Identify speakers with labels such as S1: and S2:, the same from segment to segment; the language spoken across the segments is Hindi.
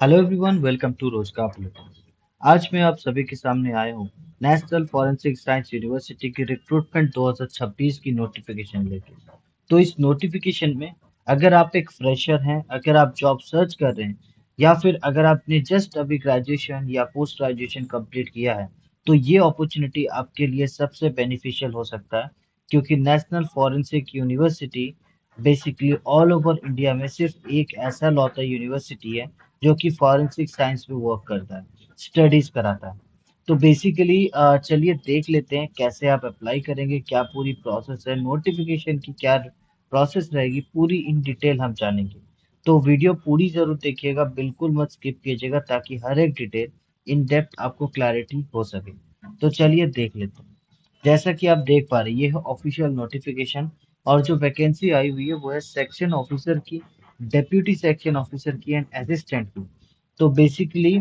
S1: Hello everyone, welcome two rows का बुलेटिन। आज मैं आप सभी के सामने आया हूँ नेशनल फॉरेंसिक साइंस यूनिवर्सिटी की रिक्रूटमेंट 2026 की नोटिफिकेशन लेके। तो इस नोटिफिकेशन में अगर आप एक फ्रेशर हैं, अगर आप जॉब सर्च कर रहे हैं या फिर अगर आपने जस्ट अभी ग्रेजुएशन या पोस्ट ग्रेजुएशन कंप्लीट किया है, तो ये अपॉर्चुनिटी आपके लिए सबसे बेनिफिशियल हो सकता है। क्योंकि national forensic university basically all over India में सिर्फ एक ऐसा लौता यूनिवर्सिटी है जो कि फॉरेंसिक साइंस में वर्क करता है, स्टडीज कराता है। तो बेसिकली चलिए देख लेते हैं कैसे आप अप्लाई करेंगे, क्या पूरी प्रोसेस है, नोटिफिकेशन की क्या प्रोसेस रहेगी, पूरी इन डिटेल हम जानेंगे। तो वीडियो पूरी जरूर देखिएगा, बिल्कुल मत स्किप कीजिएगा ताकि हर एक डिटेल इन डेप्थ आपको क्लैरिटी हो सके। तो चलिए देख लेते हैं। जैसा कि आप देख पा रहे हैं, ये है ऑफिशियल नोटिफिकेशन। और जो वैकेंसी आई हुई है वो है सेक्शन ऑफिसर की, डेप्यूटी सेक्शन ऑफिसर की एंड असिस्टेंट की। तो बेसिकली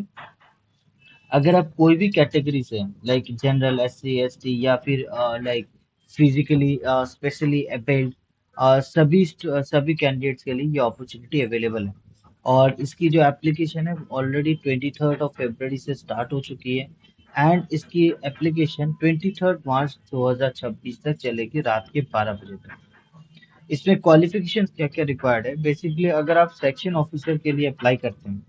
S1: अगर आप कोई भी कैटेगरी से लाइक जनरल, SC ST या फिर लाइक फिजिकली स्पेशली एबल्ड, सभी कैंडिडेट्स के लिए ये अपॉर्चुनिटी अवेलेबल है। और इसकी जो एप्लीकेशन है ऑलरेडी 23 से स्टार्ट हो चुकी है। एंड इसकी एप्लीकेशन 23 मार्च 2026 तक चलेगी, रात के 12 बजे तक। इसमें क्वालिफिकेशन क्या क्या रिक्वायर्ड है, बेसिकली अगर आप सेक्शन ऑफिसर के लिए अप्लाई करते हैं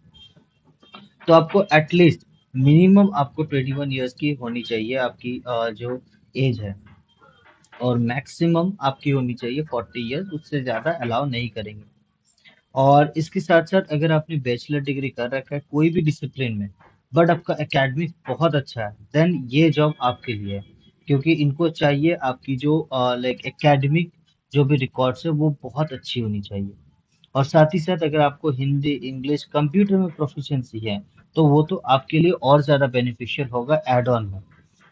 S1: तो आपको एटलीस्ट मिनिमम आपको 21 ईयर्स की होनी चाहिए, आपकी जो एज है। और मैक्सिमम आपकी होनी चाहिए 40 ईयर्स, उससे ज़्यादा अलाउ नहीं करेंगे। और इसके साथ साथ अगर आपने बैचलर डिग्री कर रखा है कोई भी डिसिप्लिन में, बट आपका एकेडमिक बहुत अच्छा है, देन ये जॉब आपके लिए है। क्योंकि इनको चाहिए आपकी जो लाइक एकेडमिक जो भी रिकॉर्ड्स है वो बहुत अच्छी होनी चाहिए। और साथ ही साथ अगर आपको हिंदी, इंग्लिश, कंप्यूटर में प्रोफिशिएंसी है तो वो तो आपके लिए और ज़्यादा बेनिफिशियल होगा एड ऑन में।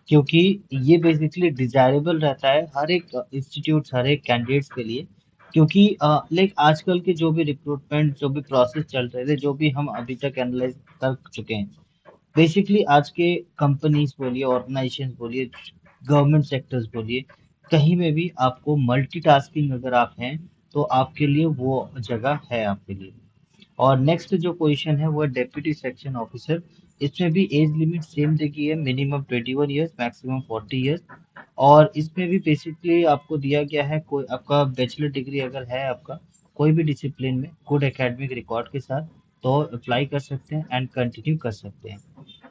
S1: क्योंकि ये बेसिकली डिजायरेबल रहता है हर एक इंस्टीट्यूट, हर एक कैंडिडेट्स के लिए। क्योंकि लाइक आजकल के जो भी रिक्रूटमेंट, जो भी प्रोसेस चल रहे थे, जो भी हम अभी तक एनालाइज कर चुके हैं, बेसिकली आज के कंपनीज बोलिए, ऑर्गेनाइजेशन बोलिए, गवर्नमेंट सेक्टर्स बोलिए, कहीं में भी आपको मल्टीटास्किंग अगर आप हैं तो आपके लिए वो जगह है आपके लिए। और नेक्स्ट जो पोजीशन है वो है डेप्यूटी सेक्शन ऑफिसर। इसमें भी एज लिमिट सेम देखी है, मिनिमम 21 ईयर्स, मैक्सिमम 40 ईयर्स। और इसमें भी बेसिकली आपको दिया गया है, कोई आपका बैचलर डिग्री अगर है आपका कोई भी डिसिप्लिन में गुड एकेडमिक रिकॉर्ड के साथ, तो अप्लाई कर सकते हैं एंड कंटिन्यू कर सकते हैं।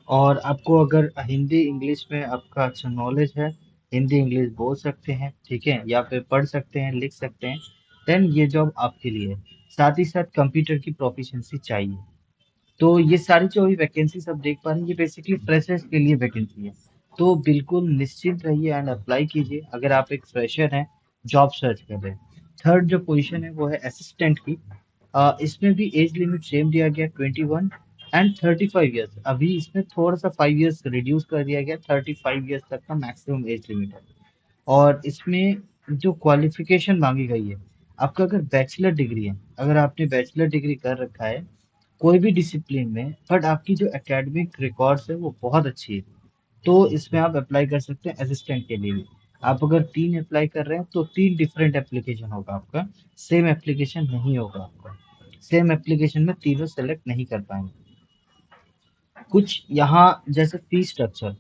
S1: और आपको अगर हिंदी इंग्लिश में आपका अच्छा नॉलेज है, हिंदी इंग्लिश बोल सकते हैं, ठीक है, या फिर पढ़ सकते हैं, लिख सकते हैं, देन ये जॉब आपके लिए है। साथ ही साथ कंप्यूटर की प्रोफिशिएंसी चाहिए। तो ये सारी जो भी वैकेंसी सब देख पा रहे हैं, ये बेसिकली फ्रेशर्स के लिए वैकेंसी है। तो बिल्कुल निश्चिंत रहिए एंड अप्लाई कीजिए अगर आप एक फ्रेशर हैं, जॉब सर्च कर रहे हैं। थर्ड जो पोजीशन है वो है असिस्टेंट की। इसमें भी एज लिमिट सेम दिया गया, 21 एंड 35 ईयर्स। अभी इसमें थोड़ा सा 5 ईयर्स रिड्यूस कर दिया गया, 35 ईयर्स तक का मैक्सिमम एज लिमिट है। और इसमें जो क्वालिफिकेशन मांगी गई है, आपका अगर बैचलर डिग्री है, अगर आपने बैचलर डिग्री कर रखा है कोई भी डिसिप्लिन में, बट आपकी जो एकेडमिक रिकॉर्ड्स है वो बहुत अच्छी है, तो इसमें आप अप्लाई कर सकते हैं असिस्टेंट के लिए भी। आप अगर 3 अप्लाई कर रहे हैं तो 3 डिफरेंट एप्लीकेशन होगा आपका, सेम एप्लीकेशन नहीं होगा आपका। सेम एप्लीकेशन में तीनों सेलेक्ट नहीं कर पाएंगे। कुछ यहाँ जैसे फीस स्ट्रक्चर,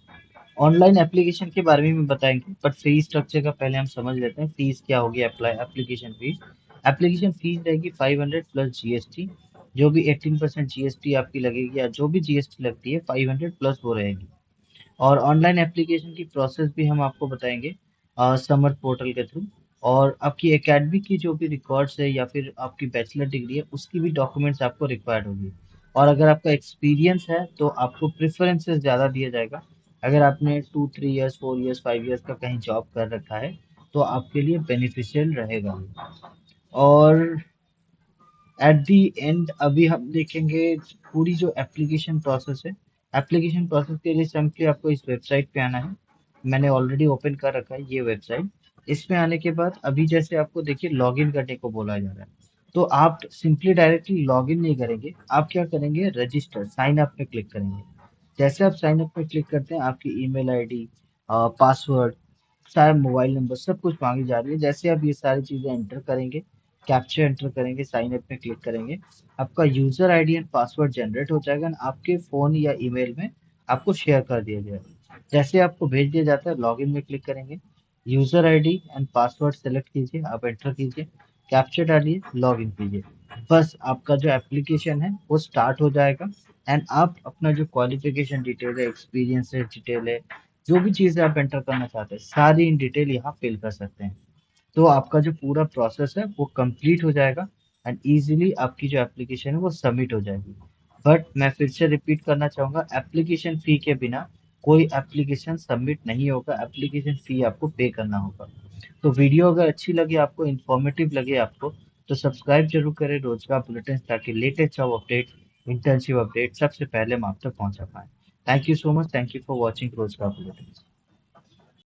S1: ऑनलाइन एप्लीकेशन के बारे में बताएंगे, बट फीस स्ट्रक्चर का पहले हम समझ लेते हैं फीस क्या होगी। Apply application fees, application fees रहेगी 500 प्लस जीएसटी। जो भी 18% जीएसटी आपकी लगेगी या जो भी जीएसटी लगती है 500 प्लस वो रहेगी। और ऑनलाइन एप्लीकेशन की प्रोसेस भी हम आपको बताएंगे समर पोर्टल के थ्रू। और आपकी एकेडमी की जो भी रिकॉर्ड्स है या फिर आपकी बैचलर डिग्री है उसकी भी डॉक्यूमेंट्स आपको रिक्वायर्ड होगी। और अगर आपका एक्सपीरियंस है तो आपको प्रेफरेंसेस ज़्यादा दिया जाएगा। अगर आपने 2 3 ईयर्स, 4 ईयर्स, 5 ईयर्स का कहीं जॉब कर रखा है तो आपके लिए बेनिफिशियल रहेगा। और एट दी एंड अभी हम देखेंगे पूरी जो एप्लीकेशन प्रोसेस है। एप्लीकेशन प्रोसेस के लिए सिंपली आपको इस वेबसाइट पे आना है। मैंने ऑलरेडी ओपन कर रखा है ये वेबसाइट। इसमें आने के बाद अभी जैसे आपको देखिए लॉगिन करने को बोला जा रहा है, तो आप सिंपली डायरेक्टली लॉगिन नहीं करेंगे, आप क्या करेंगे, रजिस्टर साइन अप पे क्लिक करेंगे। जैसे आप साइन अप पे क्लिक करते हैं आपकी ईमेल आईडी, पासवर्ड, सारा मोबाइल नंबर सब कुछ मांगी जा रही है। जैसे आप ये सारी चीजें एंटर करेंगे, कैप्चा एंटर करेंगे, साइन अप में क्लिक करेंगे, आपका user ID and password generate हो जाएगा और आपके फोन या ईमेल में आपको शेयर कर दिया जाएगा। जैसे आपको भेज दिया जाता है, लॉगिन में क्लिक करेंगे, user ID and password select कीजिए, आप एंटर कीजिए, कैप्चा डालिए, लॉगिन कीजिए। बस आपका जो एप्लीकेशन है वो स्टार्ट हो जाएगा एंड आप अपना जो क्वालिफिकेशन डिटेल है, एक्सपीरियंस है डिटेल है, जो भी चीज़ें आप एंटर करना चाहते हैं सारी इन डिटेल यहाँ फिल कर सकते हैं। तो आपका जो पूरा प्रोसेस है वो कंप्लीट हो जाएगा एंड इजीली आपकी जो एप्लीकेशन है वो सबमिट हो जाएगी। बट मैं फिर से रिपीट करना चाहूंगा, एप्लीकेशन फी के बिना कोई एप्लीकेशन सबमिट नहीं होगा, एप्लीकेशन फी आपको पे करना होगा। तो वीडियो अगर अच्छी लगे आपको, इन्फॉर्मेटिव लगे आपको, तो सब्सक्राइब जरूर करें रोजगार बुलेटिन, ताकि latest job update, internship update सबसे पहले हम आप तक पहुंचा पाए। Thank you so much, thank you for watching रोजगार बुलेटिन।